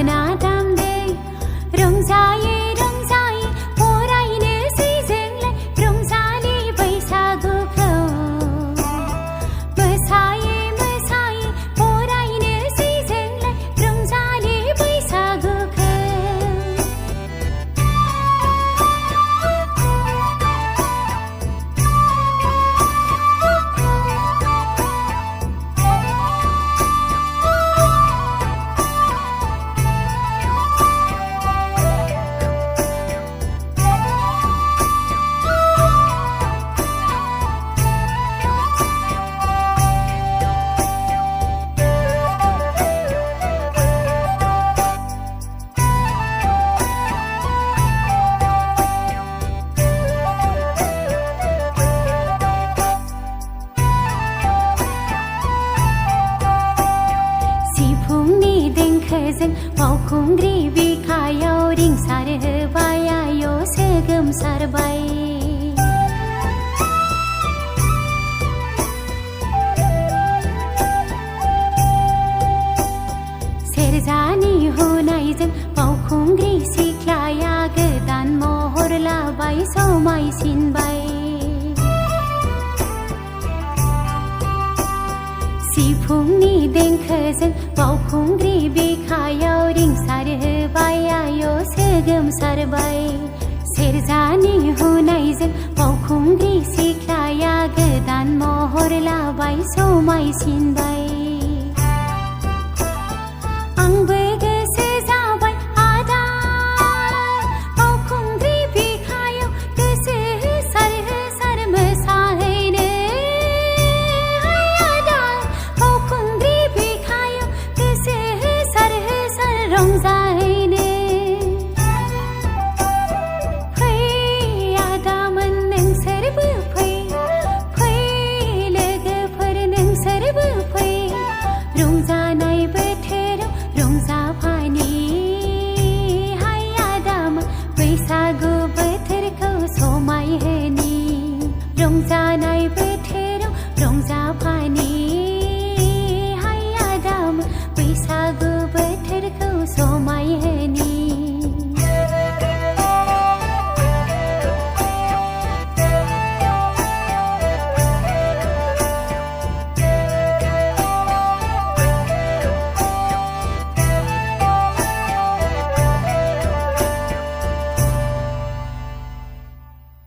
गंगोना दामदे रंजायै रंजायै फरायनोसै जोंलाय रंजालि बैसागुखौ मोसायै मोसायै फरायनोसै जोंलाय रंजालि बैसागुखौ सिफुंनि देंखोजों बावखुंग्रि बिखायाव रिंसारहोबाय आय' सोगोमसारबाय सेरजानि हुनायजों बावखुंग्रि सिख्लाया गोदान महर लाबाय समायसिनबाय सिफुंनि देंखोजों बावखुंग्रि बिखायाव रिंसारहोबाय आय' सोगोमसारबाय सेरजानि हुनायजों बावखुंग्रि सिख्लाया गोदान महर लाबाय समायसिनबाय आंबो गोसो जाबाय आदा बावखुंग्रि बिखायाव गोसो होसार होसार मोसाहैनो बावखुंग्रि बिखायाव गोसो होसार होसार रंजाहैनो फै आदामोन नोंसोरबो फै फै लोगोफोर नोंसोरबो फै रंजानाय बोथोराव रंजाफानि हाय आदामोन बैसागु बोथोरखौ समायहोनि रंजानाय बोथोराव रंजाफानि बैसागु बोथोरखौ समायहोनि